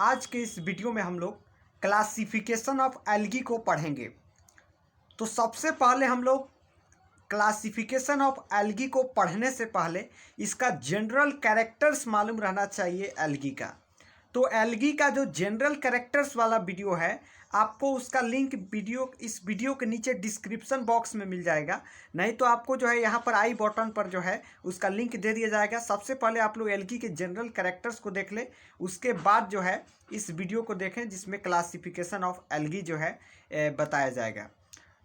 आज के इस वीडियो में हम लोग क्लासिफिकेशन ऑफ एल्गी को पढ़ेंगे। तो सबसे पहले हम लोग क्लासिफिकेशन ऑफ एल्गी को पढ़ने से पहले इसका जनरल कैरेक्टर्स मालूम रहना चाहिए एल्गी का। तो एल्गी का जो जनरल कैरेक्टर्स वाला वीडियो है, आपको उसका लिंक इस वीडियो के नीचे डिस्क्रिप्शन बॉक्स में मिल जाएगा, नहीं तो आपको जो है यहाँ पर आई बटन पर जो है उसका लिंक दे दिया जाएगा। सबसे पहले आप लोग एल्गी के जनरल कैरेक्टर्स को देख लें, उसके बाद जो है इस वीडियो को देखें जिसमें क्लासिफिकेशन ऑफ एल्गी जो है बताया जाएगा।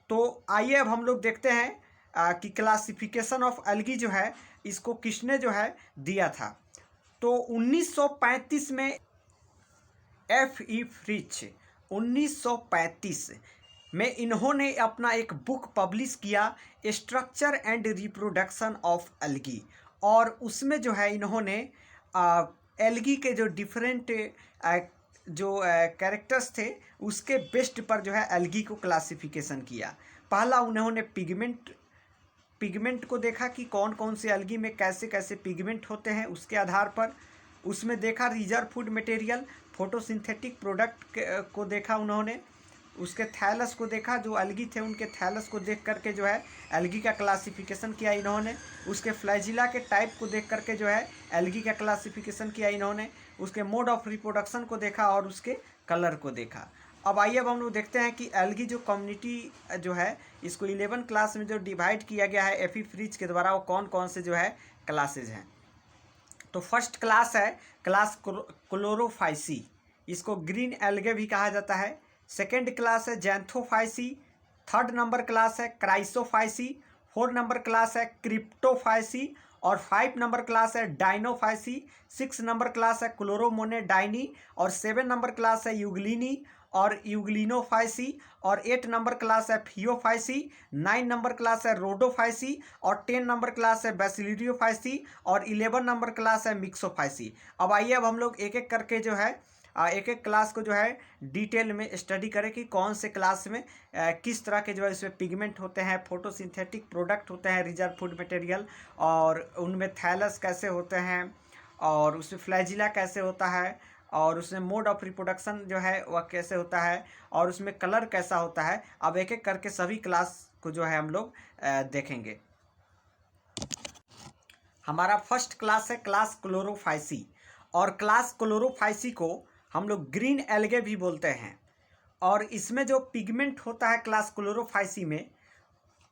तो आइए अब हम लोग देखते हैं कि क्लासिफिकेशन ऑफ एल्गी जो है इसको किसने जो है दिया था। तो 1935 में F.E. फ्रिच 1935 में इन्होंने अपना एक बुक पब्लिश किया, structure and reproduction of algae, और उसमें जो है इन्होंने एल्गी के जो डिफरेंट जो कैरेक्टर्स थे उसके बेस्ड पर जो है एल्गी को क्लासिफिकेशन किया। पहला उन्होंने पिगमेंट को देखा कि कौन कौन से एल्गी में कैसे कैसे पिगमेंट होते हैं, उसके आधार पर उसमें देखा reserve food material, photosynthetic product को देखा उन्होंने, उसके थैलस को देखा, जो एल्गी थे उनके थैलस को देख करके जो है एल्गी का क्लासिफिकेशन किया इन्होंने, उसके फ्लैजिला के टाइप को देख करके जो है एल्गी का क्लासिफिकेशन किया इन्होंने, उसके मोड ऑफ रिप्रोडक्शन को देखा और उसके कलर को देखा। अब आइए अब हम लोग देखते हैं कि एल्गी जो कम्युनिटी जो है इसको 11 क्लास में जो डिवाइड किया गया है एफी फ्रिच के द्वारा, वो कौन कौन से जो है क्लासेज हैं। तो फर्स्ट क्लास है क्लास क्लोरोफाइसी, इसको ग्रीन एल्गे भी कहा जाता है। सेकेंड क्लास है जैंथोफाइसी। थर्ड नंबर क्लास है क्राइसोफाइसी। 4 नंबर क्लास है क्रिप्टोफाइसी और 5 नंबर क्लास है डाइनोफाइसी। 6 नंबर क्लास है क्लोरोमोनेडाइनी और 7 नंबर क्लास है यूग्लिनी और यूग्लिनोफाइसी और 8 नंबर क्लास है फियोफाइसी। 9 नंबर क्लास है रोडोफाइसी और 10 नंबर क्लास है बैसिलिडियोफाइसी और 11 नंबर क्लास है मिक्सोफाइसी। अब आइए अब हम लोग एक एक करके जो है एक एक क्लास को जो है डिटेल में स्टडी करें कि कौन से क्लास में किस तरह के जो है इसमें पिगमेंट होते हैं, फोटोसिंथेटिक प्रोडक्ट होते हैं, रिजर्व फूड मटेरियल, और उनमें थैलस कैसे होते हैं, और उसमें फ्लैजिला कैसे होता है, और उसमें मोड ऑफ रिप्रोडक्शन जो है वह कैसे होता है, और उसमें कलर कैसा होता है। अब एक एक करके सभी क्लास को जो है हम लोग देखेंगे। हमारा फर्स्ट क्लास है क्लास क्लोरोफाइसी, और क्लास क्लोरोफाइसी को हम लोग ग्रीन एल्गे भी बोलते हैं। और इसमें जो पिगमेंट होता है क्लास क्लोरोफाइसी में,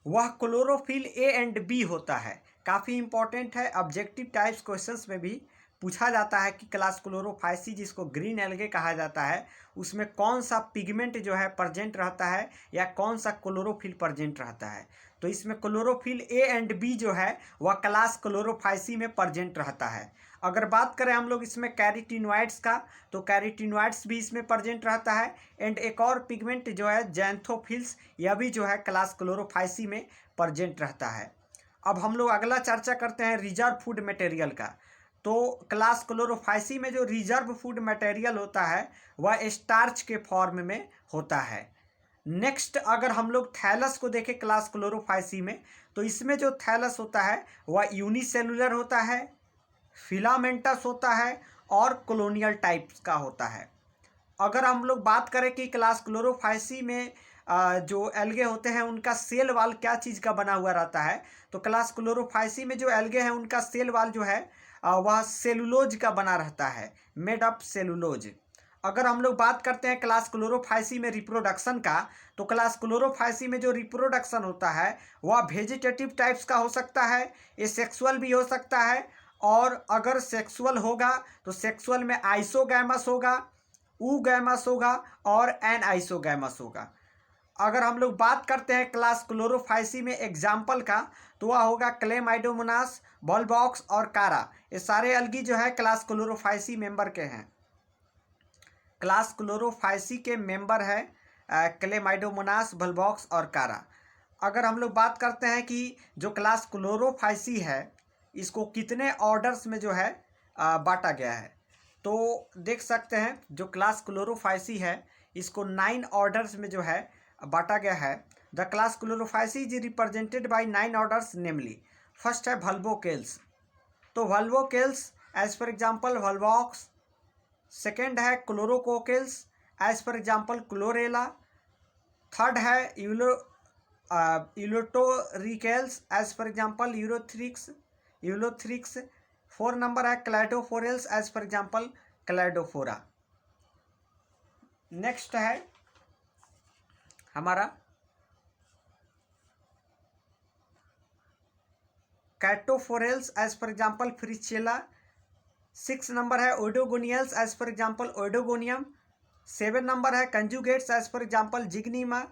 वह क्लोरोफिल ए एंड बी होता है। काफ़ी इंपॉर्टेंट है, ऑब्जेक्टिव टाइप्स क्वेश्चंस में भी पूछा जाता है कि क्लास क्लोरोफाइसी जिसको ग्रीन एल्गे कहा जाता है उसमें कौन सा पिगमेंट जो है प्रेजेंट रहता है या कौन सा क्लोरोफिल प्रेजेंट रहता है। तो इसमें क्लोरोफिल ए एंड बी जो है वह क्लास क्लोरोफाइसी में प्रेजेंट रहता है। अगर बात करें हम लोग इसमें कैरोटीनॉइड्स का, तो कैरोटीनॉइड्स भी इसमें प्रेजेंट रहता है। एंड एक और पिगमेंट जो है जैंथोफिल्स, यह भी जो है क्लास क्लोरोफाइसी में प्रेजेंट रहता है। अब हम लोग अगला चर्चा करते हैं रिजर्व फूड मटेरियल का। तो क्लास क्लोरोफाइसी में जो रिजर्व फूड मटेरियल होता है वह स्टार्च के फॉर्म में होता है। नेक्स्ट अगर हम लोग थैलस को देखें क्लास क्लोरोफाइसी में, तो इसमें जो थैलस होता है वह यूनिसेलुलर होता है, फिलामेंटस होता है और कॉलोनियल टाइप्स का होता है। अगर हम लोग बात करें कि क्लास क्लोरोफाइसी में जो एल्गे होते हैं उनका सेल वाल क्या चीज़ का बना हुआ रहता है, तो क्लास क्लोरोफाइसी में जो एल्गे हैं उनका सेल वाल जो है वह सेलुलोज का बना रहता है, मेड ऑफ सेलुलोज। अगर हम लोग बात करते हैं क्लास क्लोरोफाइसी में रिप्रोडक्शन का, तो क्लास क्लोरोफाइसी में जो रिप्रोडक्शन होता है वह वेजिटेटिव टाइप्स का हो सकता है, ये सेक्सुअल भी हो सकता है, और अगर सेक्सुअल होगा तो सेक्सुअल में आइसोगैमस होगा, ऊगैमस होगा और एनआइसोगैमस होगा। अगर हम लोग बात करते हैं क्लास क्लोरोफाइसी में एग्जाम्पल का, तो वह होगा क्लेमाइडोमोनास, वॉल्वॉक्स और कारा। ये सारे एल्गी जो है क्लास क्लोरोफाइसी मेंबर के हैं। क्लास क्लोरोफाइसी के मेंबर है क्लेमाइडोमोनास, वॉल्वॉक्स और कारा। अगर हम लोग बात करते हैं कि जो क्लास क्लोरोफाइसी है इसको कितने ऑर्डर्स में जो है बांटा गया है, तो देख सकते हैं जो क्लास क्लोरोफाइसी है इसको 9 ऑर्डर्स में जो है बांटा गया है। The class Chlorophyceae is represented by 9 orders, namely first है वल्वोकेल्स। तो Volvocales as for example Volvox, second है Chlorococcales as for example Chlorella. Third है Ulotrichales as for example Ulothrix. 4 number है Cladophorales as for example Cladophora. Next है हमारा Chaetophorales as for example Fritschiella. 6 number है Oedogoniales as for example Oedogonium. 7 number है conjugates as for example Zygnema.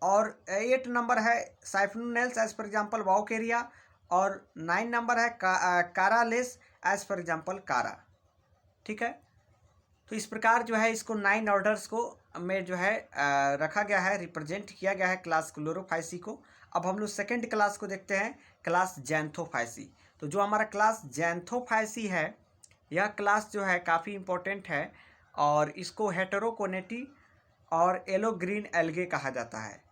और 8 number है साइफोनेल्स as for example वाउकेरिया। और 9 number है कारालेस as for example कारा। ठीक है, तो इस प्रकार जो है इसको 9 ऑर्डर्स को में जो है रखा गया है, रिप्रेजेंट किया गया है क्लास क्लोरोफाइसी को। अब हम लोग सेकेंड क्लास को देखते हैं, क्लास जैंथोफाइसी। तो जो हमारा क्लास जैंथोफाइसी है, यह क्लास जो है काफ़ी इम्पोर्टेंट है और इसको हेटेरोकोनेटी और येलो ग्रीन एल्गे कहा जाता है।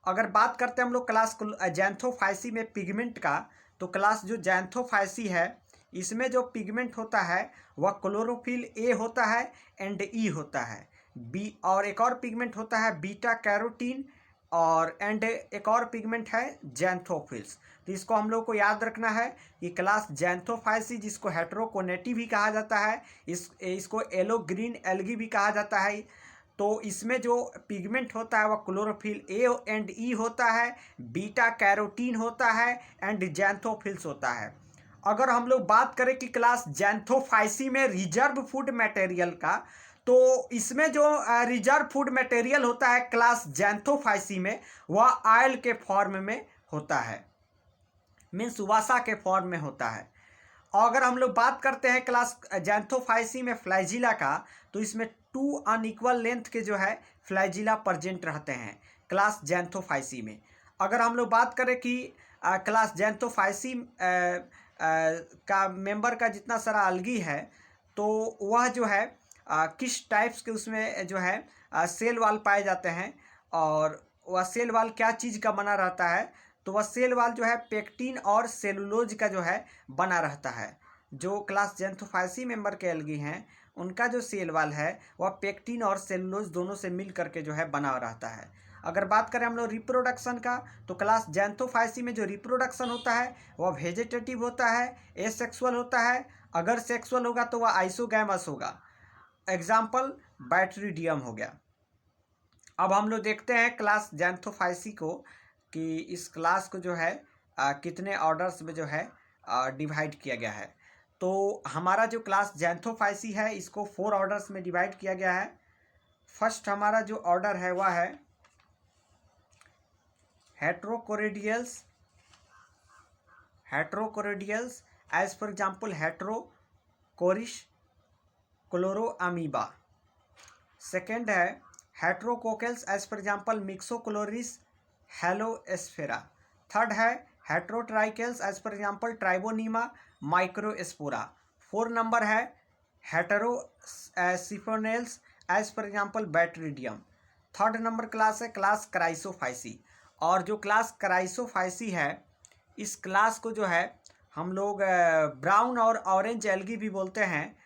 अगर बात करते हैं हम लोग क्लास जैंथोफाइसी में पिगमेंट का, तो क्लास जो जैंथोफाइसी है इसमें जो पिगमेंट होता है वह क्लोरोफिल ए होता है एंड ई होता है बी, और एक और पिगमेंट होता है बीटा कैरोटीन, और एंड एक और पिगमेंट है जैंथोफिल्स। तो इसको हम लोग को याद रखना है कि क्लास जैंथोफाइसी, जिसको हेटेरोकोनेटी भी कहा जाता है, इसको येलो ग्रीन एल्गी भी कहा जाता है। तो इसमें जो पिगमेंट होता है वह क्लोरोफिल ए एंड ई होता है, बीटा कैरोटीन होता है एंड जैंथोफिल्स होता है। अगर हम लोग बात करें कि क्लास जैंथोफाइसी में रिजर्व फूड मटेरियल का, तो इसमें जो रिजर्व फूड मटेरियल होता है क्लास जैंथोफाइसी में, वह ऑयल के फॉर्म में होता है, मीन्स वसा के फॉर्म में होता है। और अगर हम लोग बात करते हैं क्लास जैंथोफाइसी में फ्लैजिला का, तो इसमें 2 अनइक्वल लेंथ के जो है फ्लैजिला प्रेजेंट रहते हैं क्लास जैंथोफाइसी में। अगर हम लोग बात करें कि क्लास जैंथोफाइसी का मेंबर का जितना सारा अलगी है, तो वह जो है किस टाइप्स के उसमें जो है सेल वाल पाए जाते हैं, और वह सेल वाल क्या चीज़ का बना रहता है, तो वह सेल वाल जो है पेक्टिन और सेलुलोज का जो है बना रहता है। जो क्लास जैंथोफाइसी मेंबर के एल्गी हैं उनका जो सेल वाल है वह पेक्टिन और सेलुलोज दोनों से मिल करके जो है बना रहता है। अगर बात करें हम लोग रिप्रोडक्शन का, तो क्लास जैंथोफाइसी में जो रिप्रोडक्शन होता है वह वेजिटेटिव होता है, एसेक्सुअल होता है। अगर सेक्सुअल होगा तो वह आइसोगैमस होगा। एग्जाम्पल बैट्रीडियम हो गया। अब हम लोग देखते हैं क्लास जैंथोफाइसी को कि इस क्लास को जो है कितने ऑर्डर्स में जो है डिवाइड किया गया है। तो हमारा जो क्लास जैंथोफाइसी है इसको 4 ऑर्डर्स में डिवाइड किया गया है। फर्स्ट हमारा जो ऑर्डर है वह है Heterochloridales as for example Heterochloris Chloramoeba. Second है Heterococcales as for example Myxochloris Halosphaera. Third है Heterotrichales as for example Tribonema Microspora. 4 number है Heterosiphonales as for example Botrydium. Third number class है class Chrysophyceae. और जो class क्राइसोफाइसी है इस class को जो है हम लोग ब्राउन और ऑरेंज एल्गी भी बोलते हैं,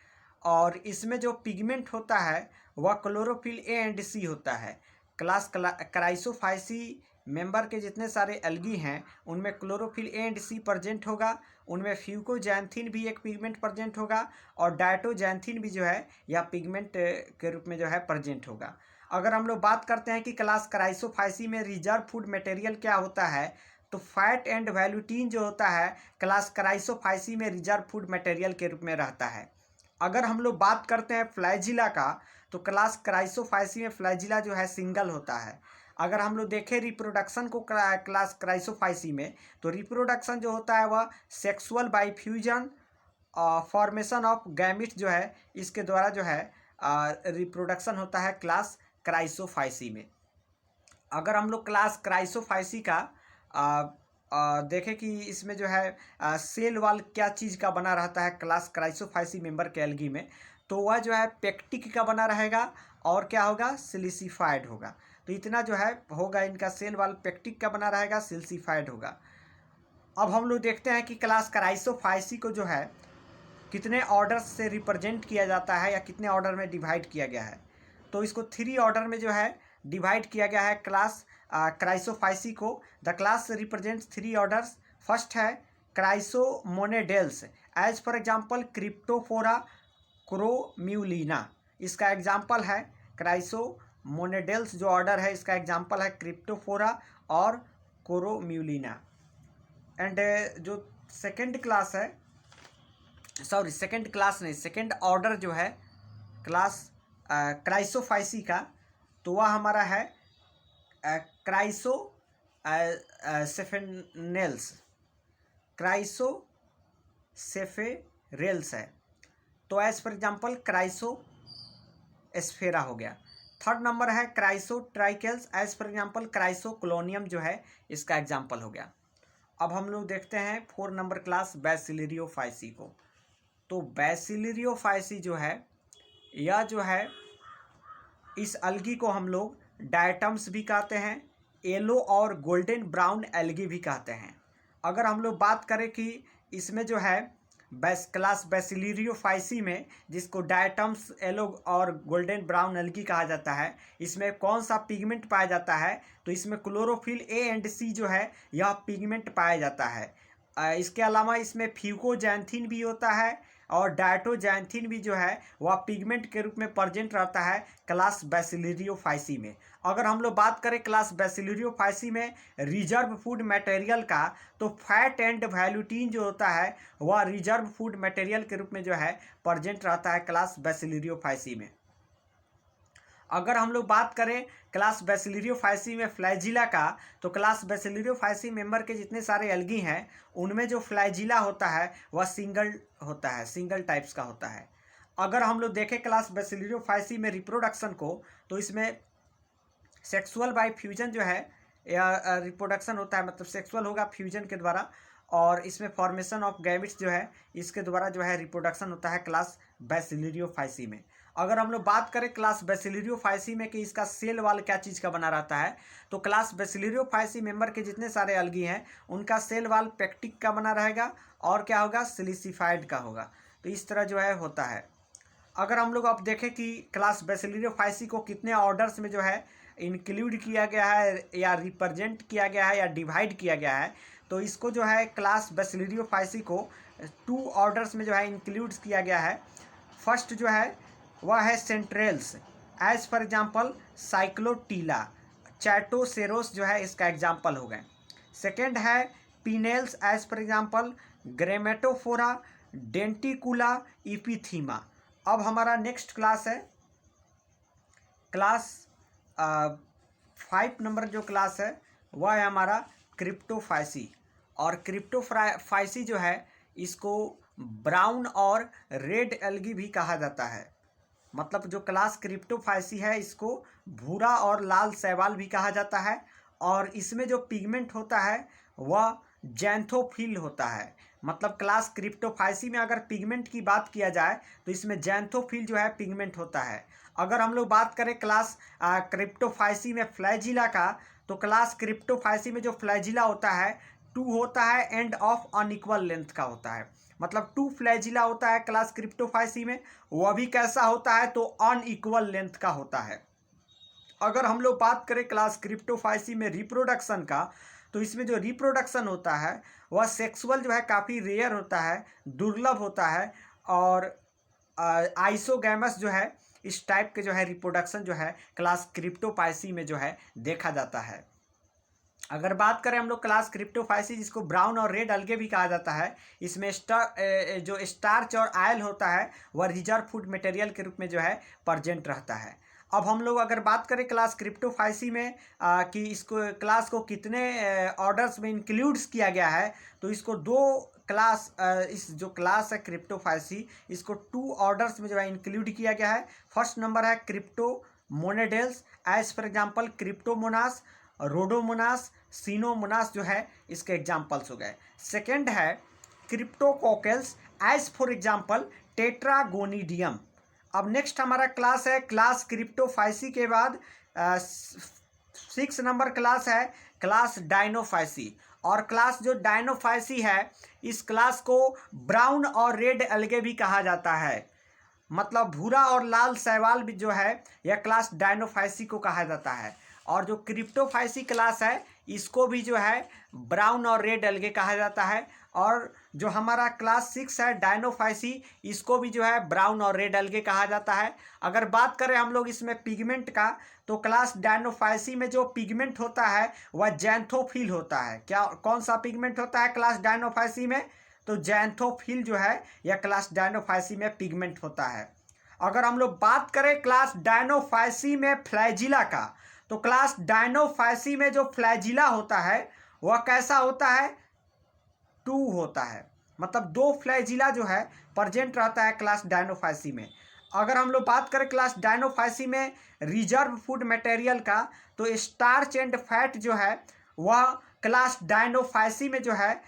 और इसमें जो पिगमेंट होता है वह क्लोरोफिल ए एंड सी होता है। क्लास क्राइसोफाइसी मेंबर के जितने सारे एल्गी हैं उनमें chlorophyll A and C present होगा, उनमें फ्यूकोजैंथिन भी एक पिगमेंट प्रेजेंट होगा, और डायटोजैंथिन भी जो है यह पिगमेंट के रूप में जो है प्रेजेंट होगा। अगर हम लोग बात करते हैं कि क्लास क्राइसोफाइसी में रिजर्व फूड मटेरियल क्या होता है, तो फैट एंड वैल्यूटीन जो होता है क्लास क्राइसोफाइसी में रिजर्व फूड मटेरियल के रूप में रहता है। अगर हम लोग बात करते हैं फ्लैजिला का, तो क्लास क्राइसोफाइसी में फ्लैजिला जो है सिंगल होता है। अगर हम लोग देखें रिप्रोडक्शन को क्लास क्राइसोफाइसी में, तो रिप्रोडक्शन जो होता है वह sexual by fusion formation of gametes जो है इसके द्वारा जो है रिप्रोडक्शन होता है क्लास क्राइसोफाइसी में। अगर हम लोग क्लास क्राइसोफाइसी का देखें कि इसमें जो है सेल वाल क्या चीज़ का बना रहता है क्लास क्राइसोफाइसी मेंबर के एल्गी में, तो वह जो है पेक्टिक का बना रहेगा और क्या होगा, सिलिसिफाइड होगा। तो इतना जो है होगा, इनका सेल वाल पेक्टिक का बना रहेगा, सिलिसिफाइड होगा। अब हम लोग देखते हैं कि क्लास क्राइसोफाइसी को जो है कितने ऑर्डर्स से रिप्रेजेंट किया जाता है या कितने ऑर्डर में डिवाइड किया गया है। तो इसको 3 ऑर्डर में जो है डिवाइड किया गया है क्लास क्राइसोफाइसी को। The class represents 3 orders. First है क्राइसोमोनेडेल्स, एज फॉर एग्जांपल क्रिप्टोफोरा क्रोम्यूलिना। इसका एग्जांपल है क्राइसोमोनेडेल्स जो ऑर्डर है, इसका एग्जांपल है क्रिप्टोफोरा और क्रोम्यूलिना। एंड जो सेकंड क्लास है, सॉरी सेकंड क्लास नहीं, सेकंड ऑर्डर जो है क्लास क्राइसोफाइसी का, तो वह हमारा है क्राइसो सेफेनेल्स, क्राइसोसेफेरेल्स है। तो एज फॉर एग्जांपल क्राइसो एस्फेरा हो गया। थर्ड नंबर है क्राइसो ट्राइकेल्स, एज फॉर एग्जांपल क्राइसोक्लोनियम जो है इसका एग्जांपल हो गया। अब हम लोग देखते हैं 4 नंबर क्लास बैसिलरियोफाइसी को। तो बैसिलरियोफाइसी जो है, यह जो है इस अलगी को हम लोग डायटम्स भी कहते हैं, येलो और गोल्डन ब्राउन एल्गी भी कहते हैं। अगर हम लोग बात करें कि इसमें जो है क्लास बैसिलरियोफाइसी में, जिसको डायटम्स, येलो और गोल्डन ब्राउन एल्गी कहा जाता है, इसमें कौन सा पिगमेंट पाया जाता है, तो इसमें क्लोरोफिल ए एंड सी जो है यह पिगमेंट पाया जाता है। इसके अलावा इसमें फ्यूकोजैंथिन भी होता है और डायटोजैंथिन भी जो है वह पिगमेंट के रूप में प्रेजेंट रहता है क्लास बैसिलरियोफाइसी में। अगर हम लोग बात करें क्लास बैसिलरियोफाइसी में रिजर्व फूड मटेरियल का, तो फैट एंड वैल्यूटीन जो होता है वह रिजर्व फूड मटेरियल के रूप में जो है प्रेजेंट रहता है क्लास बैसिलरियोफाइसी में। अगर हम लोग बात करें क्लास बैसिलरियोफाइसी में फ्लैजिला का, तो क्लास बैसिलरियोफाइसी मेंबर के जितने सारे एल्गी हैं उनमें जो फ्लैजिला होता है वह सिंगल होता है, सिंगल टाइप्स का होता है। अगर हम लोग देखें क्लास बैसिलरियोफाइसी में रिप्रोडक्शन को, तो इसमें सेक्सुअल बाय फ्यूजन जो है या रिप्रोडक्शन होता है, मतलब सेक्सुअल होगा फ्यूजन के द्वारा, और इसमें फॉर्मेशन ऑफ गैमेट्स जो है इसके द्वारा जो है रिप्रोडक्शन होता है क्लास बैसिलरियोफाइसी में। अगर हम लोग बात करें क्लास बैसिलरियोफाइसी में कि इसका सेल वाल क्या चीज़ का बना रहता है, तो क्लास बैसिलरियोफाइसी मेंबर के जितने सारे एल्गी हैं उनका सेल वाल पेक्टिक का बना रहेगा और क्या होगा, सिलिसिफाइड का होगा। तो इस तरह जो है होता है। अगर हम लोग अब देखें कि क्लास बैसिलरियोफाइसी को कितने ऑर्डर्स में जो है इंक्लूड किया गया है या रिप्रेजेंट किया गया है या डिवाइड किया गया है, तो इसको जो है क्लास बैसिलरियोफाइसी को 2 ऑर्डर्स में जो है इंक्लूड किया गया है। फर्स्ट जो है वह है सेंट्रेल्स, एज फॉर एग्जांपल साइक्लोटीला, चैटोसेरोस जो है इसका एग्जांपल हो गए। सेकेंड है पिनेल्स, एज फॉर एग्जांपल ग्रेमेटोफोरा, डेंटिकुला, इपिथीमा। अब हमारा नेक्स्ट क्लास है क्लास 5 नंबर जो क्लास है वह है हमारा क्रिप्टोफाइसी। और क्रिप्टोफाइसी जो है इसको ब्राउन और रेड एल्गी भी कहा जाता है। मतलब जो क्लास क्रिप्टोफाइसी है इसको भूरा और लाल शैवाल भी कहा जाता है। और इसमें जो पिगमेंट होता है वह जैंथोफिल होता है। मतलब क्लास क्रिप्टोफाइसी में अगर पिगमेंट की बात किया जाए तो इसमें जैंथोफिल जो है पिगमेंट होता है। अगर हम लोग बात करें क्लास क्रिप्टोफाइसी में फ्लैजिला का, तो क्लास क्रिप्टोफाइसी में जो फ्लैजिला होता है 2 होता है एंड ऑफ अनइक्वल लेंथ का होता है। मतलब 2 फ्लैजिला होता है क्लास क्रिप्टोफाइसी में, वह भी कैसा होता है, तो अनइक्वल लेंथ का होता है। अगर हम लोग बात करें क्लास क्रिप्टोफाइसी में रिप्रोडक्शन का, तो इसमें जो रिप्रोडक्शन होता है वह सेक्सुअल जो है काफ़ी रेयर होता है, दुर्लभ होता है। और आइसोगैमस जो है इस टाइप के जो है रिप्रोडक्शन जो है क्लास क्रिप्टोफाइसी में जो है देखा जाता है। अगर बात करें हम लोग क्लास क्रिप्टोफाइसी, जिसको ब्राउन और रेड अलगे भी कहा जाता है, इसमें जो स्टार्च और आयल होता है वह रिजर्व फूड मटेरियल के रूप में जो है प्रेजेंट रहता है। अब हम लोग अगर बात करें क्लास क्रिप्टोफाइसी में कि इसको क्लास को कितने ऑर्डर्स में इंक्लूड्स किया गया है, तो इसको 2 क्लास इस जो क्लास है क्रिप्टोफाइसी, इसको 2 ऑर्डर्स में जो है इंक्लूड किया गया है। फर्स्ट नंबर है क्रिप्टोमोनेडेल्स, एज फॉर एग्जांपल क्रिप्टोमोनास, रोडोमोनास, सीनोमोनास जो है इसके एग्जाम्पल्स हो गए। सेकेंड है क्रिप्टोकोकेल्स, एज फॉर एग्जांपल टेट्रागोनिडियम। अब नेक्स्ट हमारा क्लास है क्लास क्रिप्टोफाइसी के बाद 6 नंबर क्लास है क्लास डायनोफाइसी। और क्लास जो डायनोफाइसी है, इस क्लास को ब्राउन और रेड एल्गे भी कहा जाता है। मतलब भूरा और लाल शैवाल भी जो है, यह क्लास डायनोफाइसी को कहा जाता है। और जो क्रिप्टोफाइसी क्लास है, इसको भी जो है ब्राउन और रेड एल्गे कहा जाता है। और जो हमारा क्लास 6 है डायनोफाइसी, इसको भी जो है ब्राउन और रेड एल्गे कहा जाता है। अगर बात करें हम लोग इसमें पिगमेंट का, तो क्लास डायनोफाइसी में जो पिगमेंट होता है वह जैंथोफिल होता है। क्या कौन सा पिगमेंट होता है क्लास डायनोफाइसी में? तो जैंथोफिल जो है यह क्लास डायनोफाइसी में पिगमेंट होता है। अगर हम लोग बात करें क्लास डायनोफाइसी में फ्लैजिला का, तो क्लास डायनोफाइसी में जो फ्लैजिला होता है वह कैसा होता है? 2 होता है। मतलब 2 फ्लैजिला जो है प्रेजेंट रहता है क्लास डायनोफाइसी में। अगर हम लोग बात करें क्लास डायनोफाइसी में रिजर्व फूड मटेरियल का, तो स्टार्च एंड फैट जो है वह क्लास डायनोफाइसी में जो है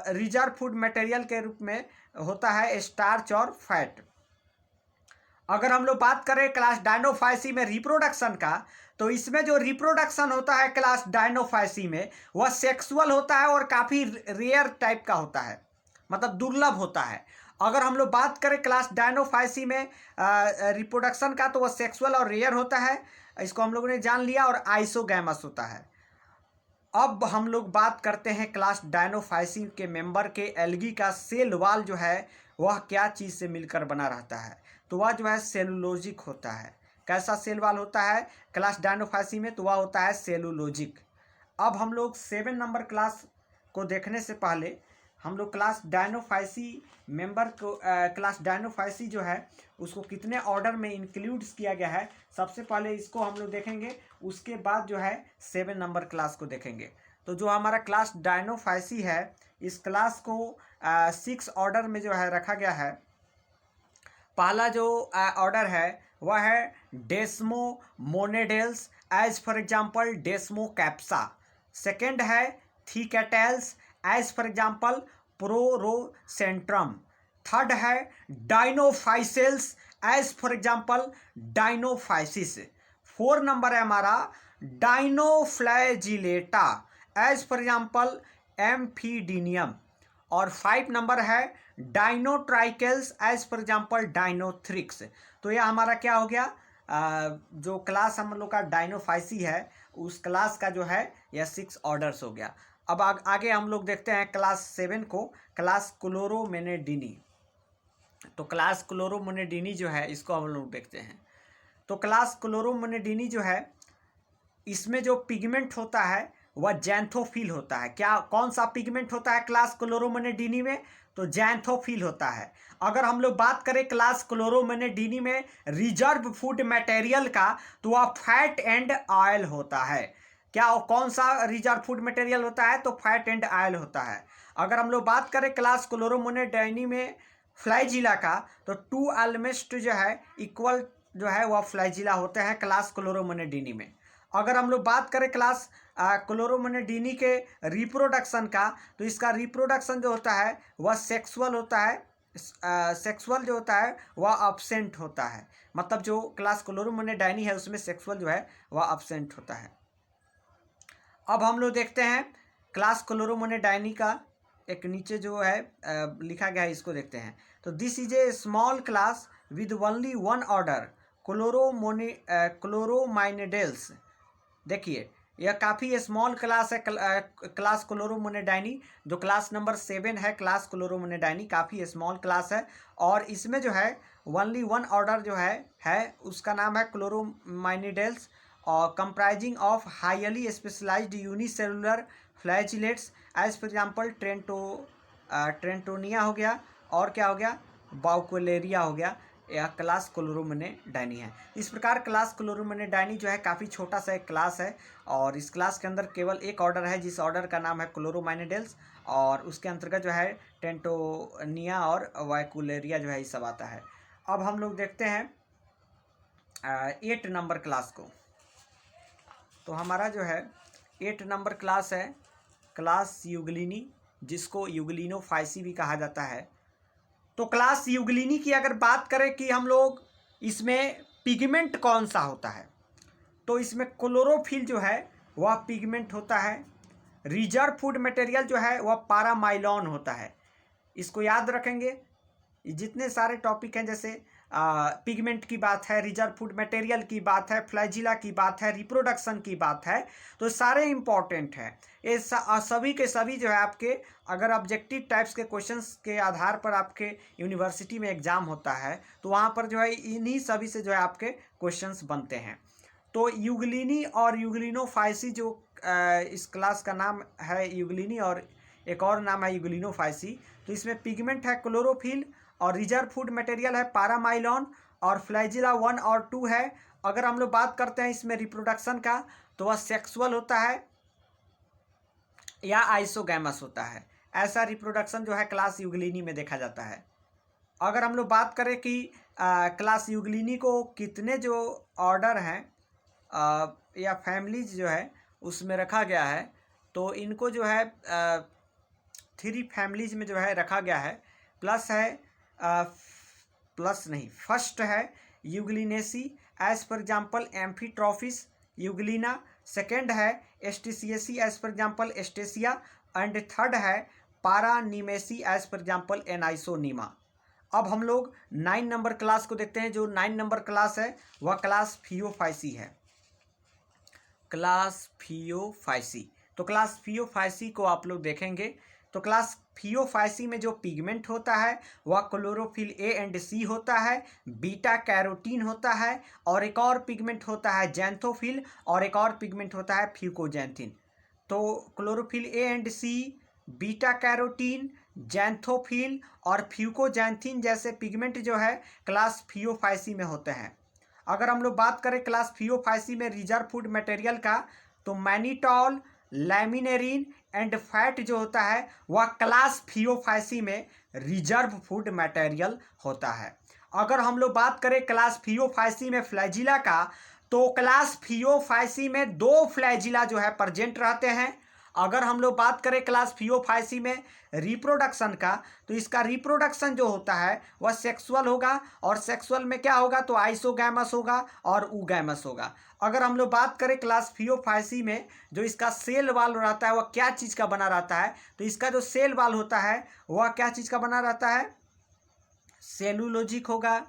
रिजर्व फूड मटेरियल के रूप में होता है, स्टार्च और फैट। अगर हम लोग बात करें क्लास डायनोफाइसी में रिप्रोडक्शन का, तो इसमें जो रिप्रोडक्शन होता है क्लास डायनोफाइसी में वह सेक्सुअल होता है और काफ़ी रेयर टाइप का होता है, मतलब दुर्लभ होता है। अगर हम लोग बात करें क्लास डायनोफाइसी में रिप्रोडक्शन का, तो वह सेक्सुअल और रेयर होता है, इसको हम लोगों ने जान लिया, और आइसोगैमस होता है। अब हम लोग बात करते हैं क्लास डायनोफाइसी के मेंबर के एल्गी का सेल वाल जो है वह क्या चीज़ से मिलकर बना रहता है? तो वह जो है सेलुलोजिक होता है। कैसा सेल वाल होता है क्लास डायनोफाइसी में? तो वह होता है सेलुलोजिक। अब हम लोग 7 नंबर क्लास को देखने से पहले हम लोग क्लास डायनोफाइसी मेंबर को क्लास डायनोफाइसी जो है उसको कितने ऑर्डर में इंक्लूड्स किया गया है, सबसे पहले इसको हम लोग देखेंगे। उसके बाद जो है 7 नंबर क्लास को देखेंगे। तो जो हमारा क्लास डायनोफाइसी है, इस क्लास को 6 ऑर्डर में जो है रखा गया है। पहला जो ऑर्डर है वह है डेस्मोमोनेडेल्स, एज फॉर एग्जांपल डेस्मोकैप्सा। सेकंड है थीकेटेल्स, एज फॉर एग्जांपल प्रोरोसेंट्रम। थर्ड है डाइनोफाइसेल्स, एज फॉर एग्जांपल डाइनोफाइसिस। 4 नंबर है हमारा डाइनोफ्लैजिलेटा, एज फॉर एग्जांपल एम्फीडीनियम। और 5 नंबर है डाइनोट्राइकेल्स, एज फॉर एग्जांपल डाइनोथ्रिक्स। तो यह हमारा क्या हो गया? जो क्लास हम लोग का डाइनोफाइसी है उस क्लास का जो है यह 6 ऑर्डर्स हो गया। अब आगे हम लोग देखते हैं क्लास 7 को, क्लास क्लोरोमेनेडिनी। तो क्लास क्लोरोमेनेडिनी जो है इसको हम लोग देखते हैं। तो क्लास क्लोरोमेनेडिनी जो है, इसमें जो पिगमेंट होता है वह जैंथोफिल होता है। क्या कौन सा पिगमेंट होता है क्लास क्लोरोमेनेडिनी में? तो जैंथोफिल होता है। अगर हम लोग बात करें क्लास क्लोरोमेनेडिनी में रिजर्व फूड मटेरियल का, तो वह फैट एंड ऑयल होता है। क्या कौन सा रिजर्व फूड मटेरियल होता है? तो फैट एंड ऑयल होता है। अगर हम लोग बात करें क्लास क्लोरोमेनेडिनी में फ्लैजिला का, तो 2 ऑलमोस्ट जो है इक्वल जो है वह फ्लैजिला होते हैं क्लास क्लोरोमेनेडिनी में। अगर हम लोग बात करें क्लास क्लोरोमेनेडिनी के रिप्रोडक्शन का, तो इसका रिप्रोडक्शन जो होता है वह सेक्सुअल होता है। सेक्सुअल जो होता है वह अब्सेंट होता है। मतलब जो क्लास क्लोरोमेनेडिनी है उसमें सेक्सुअल जो है वह अब्सेंट होता है। अब हम लोग देखते हैं क्लास क्लोरोमेनेडिनी का एक नीचे जो है लिखा गया है, इसको देखते हैं। तो this is a small class with only 1 order Chloromonadales. देखिए यह काफ़ी स्मॉल क्लास है क्लास क्लोरोमेनेडिनी। जो क्लास नंबर 7 है क्लास क्लोरोमेनेडिनी, काफ़ी स्मॉल क्लास है। और इसमें जो है ओनली 1 ऑर्डर जो है उसका नाम है क्लोरोमाइनेडेल्स, और comprising of highly specialised unicellular flagellates, as for example Trentonia हो गया, और क्या हो गया? बाउकोलेरिया हो गया। यह क्लास क्लोरोमेनेडिनी है। इस प्रकार क्लास क्लोरोमेनेडिनी जो है काफ़ी छोटा सा एक क्लास है, और इस क्लास के अंदर केवल एक ऑर्डर है जिस ऑर्डर का नाम है क्लोरोमाइनेडेल्स, और उसके अंतर्गत जो है टेंटोनिया और वाइकुलेरिया जो है ये सब आता है। अब हम लोग देखते हैं 8 नंबर क्लास को। तो हमारा जो है 8 नंबर क्लास है क्लास यूग्लिनी, जिसको यूग्लिनोफाइसी भी कहा जाता है। तो क्लास यूग्लिनी की अगर बात करें कि हम लोग इसमें पिगमेंट कौन सा होता है, तो इसमें क्लोरोफिल जो है वह पिगमेंट होता है। रिजर्व फूड मटेरियल जो है वह पारामाइलॉन होता है। इसको याद रखेंगे। जितने सारे टॉपिक हैं, जैसे पिगमेंट की बात है, रिजर्व फूड मटेरियल की बात है, फ्लैजिला की बात है, रिप्रोडक्शन की बात है, तो सारे इंपॉर्टेंट हैं। ये सभी के सभी जो है आपके, अगर ऑब्जेक्टिव टाइप्स के क्वेश्चंस के आधार पर आपके यूनिवर्सिटी में एग्जाम होता है तो वहाँ पर जो है इन्हीं सभी से जो है आपके क्वेश्चंस बनते हैं। तो यूग्लिनी और यूग्लिनोफाइसी जो इस क्लास का नाम है यूग्लिनी, और एक और नाम है यूग्लिनोफाइसी। तो इसमें पिगमेंट है क्लोरोफिल, और रिजर्व फूड मटेरियल है पारामाइलॉन, और फ्लैजिला 1 और 2 है। अगर हम लोग बात करते हैं इसमें रिप्रोडक्शन का, तो वह सेक्सुअल होता है या आइसोगैमस होता है। ऐसा रिप्रोडक्शन जो है क्लास यूग्लिनी में देखा जाता है। अगर हम लोग बात करें कि क्लास यूग्लिनी को कितने जो ऑर्डर हैं या फैमिलीज जो है उसमें रखा गया है, तो इनको जो है 3 फैमिलीज में जो है रखा गया है। प्लस नहीं, फर्स्ट है यूग्लिनेसी, एज फॉर एग्जाम्पल एम्फीट्रॉफिस यूग्लिना। सेकेंड है Astasiaceae, as for example Astasia. And third है Peranemaceae, as for example Anisonema. अब हम लोग 9 नंबर क्लास को देखते हैं। जो 9 नंबर क्लास है वह क्लास फियोफाइसी है। क्लास फियोफाइसी, तो क्लास फियोफाइसी को आप लोग देखेंगे तो क्लास फियोफाइसी में जो पिगमेंट होता है वह क्लोरोफिल ए एंड सी होता है, बीटा कैरोटीन होता है, और एक और पिगमेंट होता है जैंथोफिल, और एक और पिगमेंट होता है फ्यूकोजैंथिन। तो chlorophyll A and C, beta carotene, xanthophyll और फ्यूकोजैंथिन जैसे पिगमेंट जो है क्लास फियोफाइसी में होते हैं। अगर हम लोग बात करें क्लास फियोफाइसी में रिजर्व फूड मटेरियल का, तो मैनिटॉल, लैमिनेरिन एंड फैट जो होता है वह क्लास फियोफाइसी में रिजर्व फूड मटेरियल होता है। अगर हम लोग बात करें क्लास फियोफाइसी में फ्लैजिला का, तो क्लास फियोफाइसी में 2 फ्लैजिला जो है प्रेजेंट रहते हैं। अगर हम लोग बात करें क्लास फियोफाइसी में रिप्रोडक्शन का, तो इसका रिप्रोडक्शन जो होता है वह सेक्सुअल होगा, और सेक्सुअल में क्या होगा, तो आइसोगैमस होगा और ऊगैमस होगा। अगर हम लोग बात करें क्लास फियोफाइसी में जो इसका सेल वाल रहता है वह क्या चीज़ का बना रहता है, तो इसका जो सेल वाल होता है वह क्या चीज़ का बना रहता है, सेलुलोजिक होगा,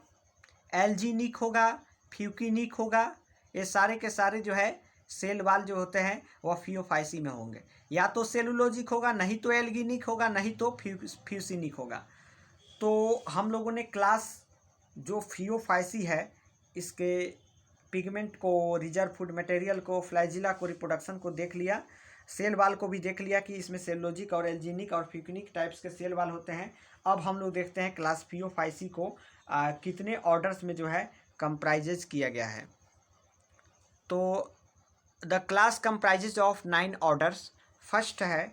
एल्जीनिक होगा, फ्यूकिनिक होगा। ये सारे के सारे जो है सेल वाल जो होते हैं वह फियोफाइसी में होंगे। या तो सेलुलोजिक होगा, नहीं तो एल्गिनिक होगा, नहीं तो फ्यूसिनिक होगा। तो हम लोगों ने क्लास जो फियोफाइसी है इसके पिगमेंट को, रिजर्व फूड मटेरियल को, फ्लैजिला को, रिप्रोडक्शन को देख लिया, सेल वाल को भी देख लिया कि इसमें सेलुलोजिक और एल्जीनिक और फ्यूकिनिक टाइप्स के सेल वाल होते हैं। अब हम लोग देखते हैं क्लास फियोफाइसी को कितने ऑर्डर्स में जो है कंप्राइजेज किया गया है। तो the class comprises of 9 orders. First है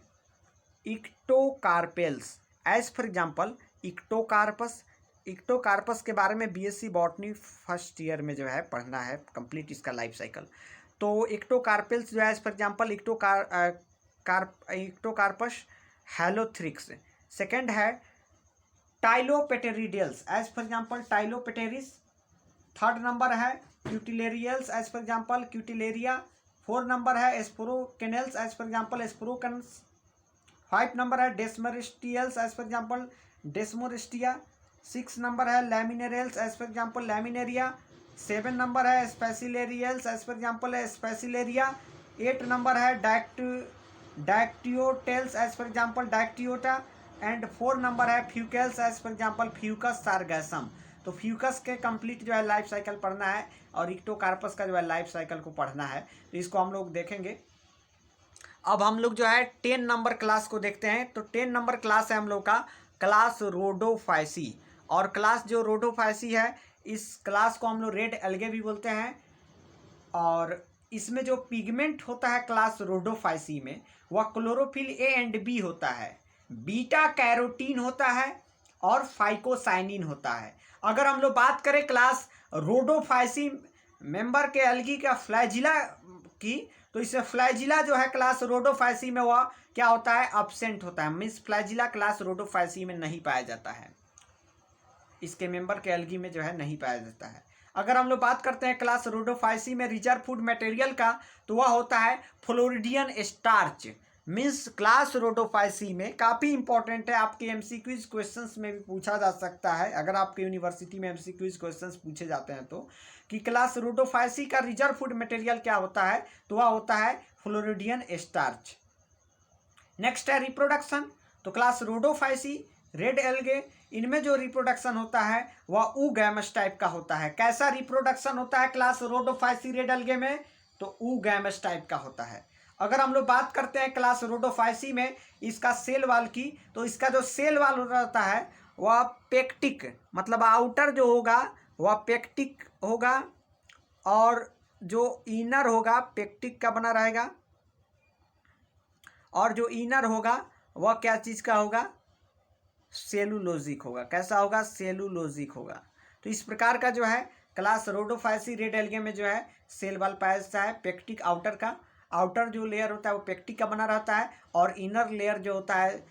इक्टोकार्पेल्स, एज फॉर एग्जाम्पल इक्टोकार्पस। इक्टोकार्पस के बारे में बीएससी बॉटनी फर्स्ट ईयर में जो है पढ़ना है, कंप्लीट इसका लाइफ साइकिल। तो इक्टोकार्पेल्स जो है as for example Ectocarpus Halothrix. Second है Tilopteridales, as for example Tilopteris. Third number है Cutleriales, as for example Cutleria. 4 number है Sporochnales, as for example Sporochnus. 5 number है Desmarestiales, as for example Desmarestia. 6 number है Laminariales, as for example Laminaria. 7 number है Sphacelariales, as for example Sphacelaria. 8 number है Dictyotales, as for example Dictyota. And 4 number है Fucales, as for example Fucus Sargassum. तो Fucus के complete जो है life cycle पढ़ना है, और इक्टोकार्पस का जो है लाइफ साइकिल को पढ़ना है, तो इसको हम लोग देखेंगे। अब हम लोग जो है 10 नंबर क्लास को देखते हैं। तो 10 नंबर क्लास है हम लोग का क्लास रोडोफाइसी, और क्लास जो रोडोफाइसी है इस क्लास को हम लोग रेड एल्गे भी बोलते हैं। और इसमें जो पिगमेंट होता है क्लास रोडोफाइसी में वह क्लोरोफिल ए एंड बी होता है, बीटा कैरोटीन होता है, और फाइकोसाइनिन होता है। अगर हम लोग बात करें क्लास रोडोफाइसी मेंबर के एल्गी का फ्लैजिला की, तो इसमें फ्लैजिला जो है क्लास रोडोफाइसी में वह क्या होता है, अब्सेंट होता है। मीन्स फ्लैजिला क्लास रोडोफाइसी में नहीं पाया जाता है, इसके मेंबर के एल्गी में जो है नहीं पाया जाता है। अगर हम लोग बात करते हैं क्लास रोडोफाइसी में रिजर्व फूड मटेरियल का, तो वह होता है floridean starch, means class Rhodophyceae में काफ़ी इंपॉर्टेंट है, आपके एमसीक्यूज क्वेश्चंस में भी पूछा जा सकता है, अगर आपके यूनिवर्सिटी में एमसीक्यूज क्वेश्चंस पूछे जाते हैं तो, कि क्लास रोडोफाइसी का रिजर्व फूड मटेरियल क्या होता है, तो वह होता है फ्लोरिडियन स्टार्च। नेक्स्ट है रिप्रोडक्शन, तो क्लास रोडोफाइसी रेड एल्गे, इनमें जो रिप्रोडक्शन होता है वह ऊगैमस टाइप का होता है। कैसा रिप्रोडक्शन होता है क्लास रोडोफाइसी रेड एल्गे में, तो ऊगैमस टाइप का होता है। अगर हम लोग बात करते हैं क्लास रोडोफाइसी में इसका सेल वाल की, तो इसका जो सेल वाल रहता है वह पेक्टिक, मतलब आउटर जो होगा वह पेक्टिक होगा, और जो इनर होगा पेक्टिक का बना रहेगा, और जो इनर होगा वह क्या चीज़ का होगा, सेलुलोजिक होगा। कैसा होगा, सेलुलोजिक होगा। तो इस प्रकार का जो है क्लास रोडोफाइसी रेड एल्गे में जो है सेल वाल पाया जाता है पेक्टिक आउटर का, आउटर जो लेयर होता है वो पेक्टिक का बना रहता है, और इनर लेयर जो होता है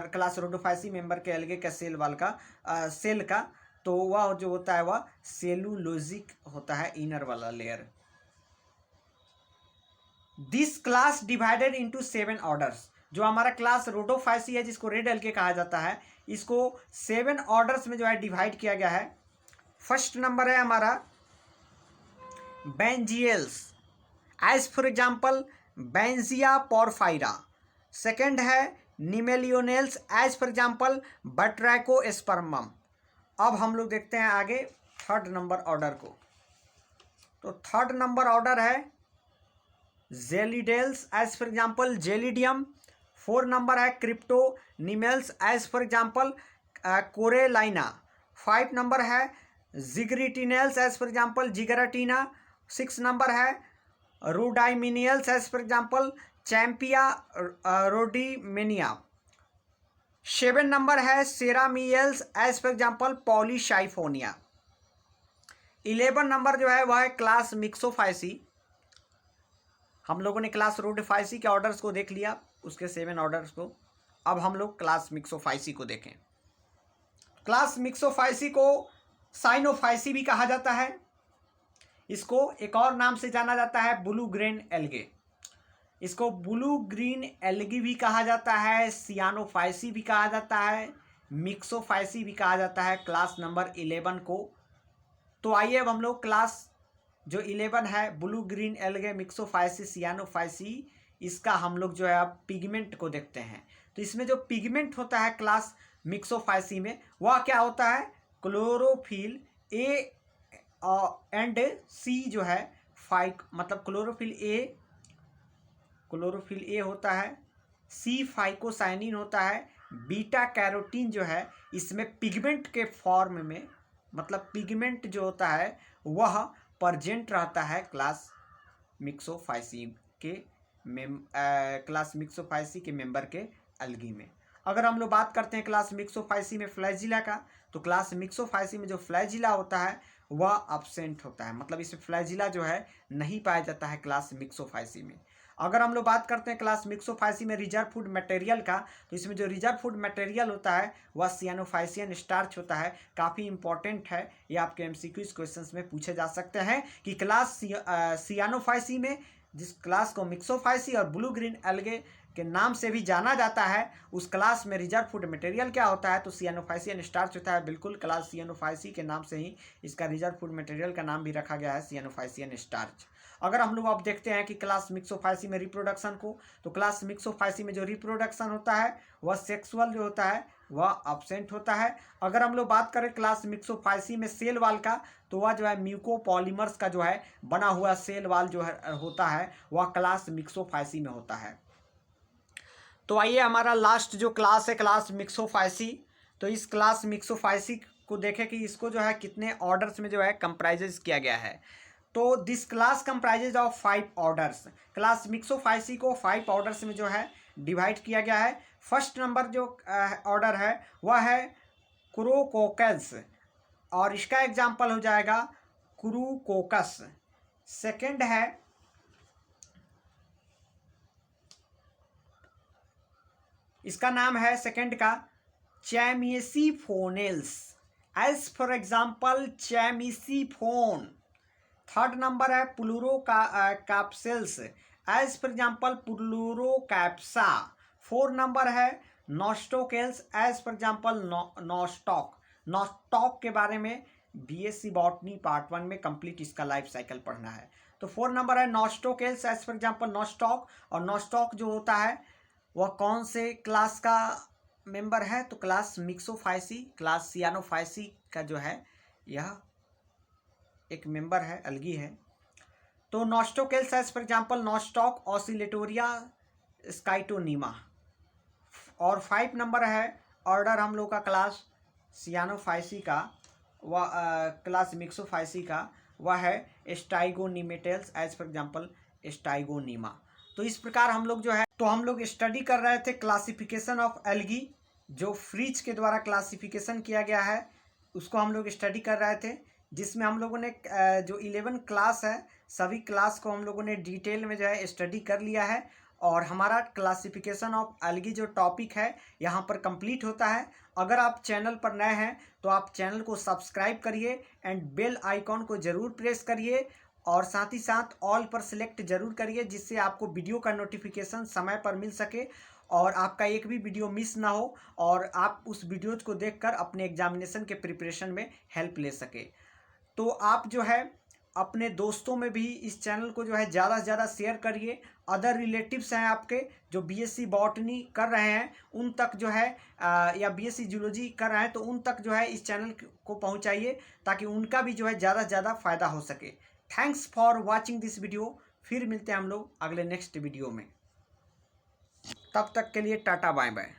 क्लास रोडोफाइसी मेंबर के एल्गे का सेल वाल का सेल का, तो वह जो होता है वह सेलुलोजिक होता है, इनर वाला layer. This class divided into 7 orders, जो हमारा क्लास रोडोफाइसी है जिसको रेड एल्गे कहा जाता है, इसको 7 ऑर्डर्स में जो है डिवाइड किया गया है। फर्स्ट नंबर है हमारा बेंजियल्स, एज फॉर एग्जाम्पल बेंजिया पोरफाइरा। सेकेंड है निमेलियोनेल्स, एज फॉर एग्जाम्पल बट्रैकोस्पर्मम। अब हम लोग देखते हैं आगे थर्ड नंबर ऑर्डर को, तो थर्ड नंबर ऑर्डर है Gelidiales, as for example Gelidium. 4 number है Cryptonemiales, as for example Corallina. 5 number है Gigartinales, as for example Gigartina. 6 number है Rhodymeniales, as for example Champia Rhodymenia. 7 number है Ceramiales, as for example Polysiphonia. 11 number जो है वह है class Myxophyceae. हम लोगों ने क्लास रोडोफाइसी के ऑर्डर्स को देख लिया, उसके 7 ऑर्डर्स को। अब हम लोग क्लास मिक्सोफाइसी को देखें। क्लास मिक्सोफाइसी को साइनोफाइसी भी कहा जाता है, इसको एक और नाम से जाना जाता है ब्लू ग्रीन एल्गे। इसको ब्लू ग्रीन एल्गी भी कहा जाता है, सियानोफाइसी भी कहा जाता है, मिक्सोफाइसी भी कहा जाता है क्लास नंबर 11 को। तो आइए अब हम लोग क्लास जो 11 है ब्लू ग्रीन एल्गे मिक्सोफाइसी सियानोफाइसी, इसका हम लोग जो है अब पिगमेंट को देखते हैं। तो इसमें जो पिगमेंट होता है क्लास मिक्सोफाइसी में वह क्या होता है, क्लोरोफिल ए एंड सी जो है मतलब क्लोरोफिल ए होता है, सी फाइकोसाइनिन होता है, बीटा कैरोटीन जो है इसमें पिगमेंट के फॉर्म में, मतलब पिगमेंट जो होता है वह प्रेजेंट रहता है क्लास मिक्सोफाइसी के मेंबर के एल्गी में। अगर हम लोग बात करते हैं क्लास मिक्सोफाइसी में फ्लैजिला का, तो क्लास मिक्सोफाइसी में जो फ्लैजिला होता है वह एब्सेंट होता है, मतलब इसमें फ्लैजिला जो है नहीं पाया जाता है क्लास मिक्सोफाइसी में। अगर हम लोग बात करते हैं क्लास मिक्सोफाइसी में रिजर्व फूड मटेरियल का, तो इसमें जो रिजर्व फूड मटेरियल होता है वह सियानोफाइसियन स्टार्च होता है। काफ़ी इंपॉर्टेंट है, ये आपके एमसीक्यूज क्वेश्चंस में पूछे जा सकते हैं कि क्लास सियानोफाइसी में, जिस क्लास को मिक्सोफाइसी और ब्लू ग्रीन एल्गे के नाम से भी जाना जाता है, उस क्लास में रिजर्व फूड मटेरियल क्या होता है, तो सियानोफाइसियन स्टार्च होता है। बिल्कुल, क्लास सियानोफाइसी के नाम से ही इसका रिजर्व फूड मटेरियल का नाम भी रखा गया है सियानोफाइसियन स्टार्च। अगर हम लोग अब देखते हैं कि क्लास मिक्सोफाइसी में रिप्रोडक्शन को, तो क्लास मिक्सोफाइसी में जो रिप्रोडक्शन होता है वह सेक्सुअल जो होता है वह एब्सेंट होता है। अगर हम लोग बात करें क्लास मिक्सोफाइसी में सेल वाल का, तो वह जो है म्यूकोपॉलीमर्स का जो है बना हुआ सेल वाल जो है होता है वह क्लास मिक्सोफाइसी में होता है। तो आइए हमारा लास्ट जो क्लास है क्लास मिक्सोफाइसी, तो इस क्लास मिक्सोफाइसी को देखें कि इसको जो है कितने ऑर्डर्स में जो है कंप्राइजेज किया गया है। तो this class comprises of 5 orders. Class Myxophyceae को 5 ऑर्डर्स में जो है डिवाइड किया गया है। फर्स्ट नंबर जो ऑर्डर है वह है क्रोकोकस, और इसका एग्जाम्पल हो जाएगा क्रूकोकस। सेकेंड है इसका नाम है सेकेंड का Chamaesiphonales, as for example Chamaesiphon. Third number है प्लूरो का कैप्सेल्स, as for example Pleurocapsa. 4 number है Nostocales, as for example Nostoc. Nostoc के बारे में बीएससी बॉटनी पार्ट 1 में कंप्लीट इसका लाइफ साइकिल पढ़ना है। तो 4 नंबर है Nostocales, as for example nostoc. और नॉस्टॉक जो होता है वह कौन से क्लास का मेंबर है? तो क्लास मिक्सोफाइसी, क्लास सियानोफाइसी का जो है यह एक मेंबर है, अलगी है। तो Nostocales as for example Nostoc, Oscillatoria, Scytonema. और 5 नंबर है ऑर्डर हम लोग का क्लास सियानोफाइसी का, वह क्लास मिक्सोफाइसी का वह है स्टाइगोनीमेटेल्स, एज फॉर एग्जाम्पल स्टाइगोनीमा। तो इस प्रकार हम लोग जो है तो हम लोग स्टडी कर रहे थे क्लासिफिकेशन ऑफ एल्गी, जो फ्रिज के द्वारा क्लासिफिकेशन किया गया है उसको हम लोग स्टडी कर रहे थे, जिसमें हम लोगों ने जो 11 क्लास है सभी क्लास को हम लोगों ने डिटेल में जो है स्टडी कर लिया है। और हमारा क्लासिफिकेशन ऑफ एल्गी जो टॉपिक है यहाँ पर कंप्लीट होता है। अगर आप चैनल पर नए हैं तो आप चैनल को सब्सक्राइब करिए एंड बेल आइकॉन को ज़रूर प्रेस करिए और साथ ही साथ ऑल पर सिलेक्ट जरूर करिए, जिससे आपको वीडियो का नोटिफिकेशन समय पर मिल सके और आपका एक भी वीडियो मिस ना हो और आप उस वीडियोज़ को देखकर अपने एग्जामिनेशन के प्रिपरेशन में हेल्प ले सके। तो आप जो है अपने दोस्तों में भी इस चैनल को जो है ज़्यादा से ज़्यादा शेयर करिए। अदर रिलेटिव्स हैं आपके जो बीएससी बॉटनी कर रहे हैं उन तक जो है या बीएससी जूलॉजी कर रहे हैं तो उन तक जो है इस चैनल को पहुंचाइए ताकि उनका भी जो है ज़्यादा से ज़्यादा फ़ायदा हो सके। Thanks for watching this video. फिर मिलते हैं हम लोग अगले नेक्स्ट वीडियो में। तब तक के लिए टाटा बाय बाय।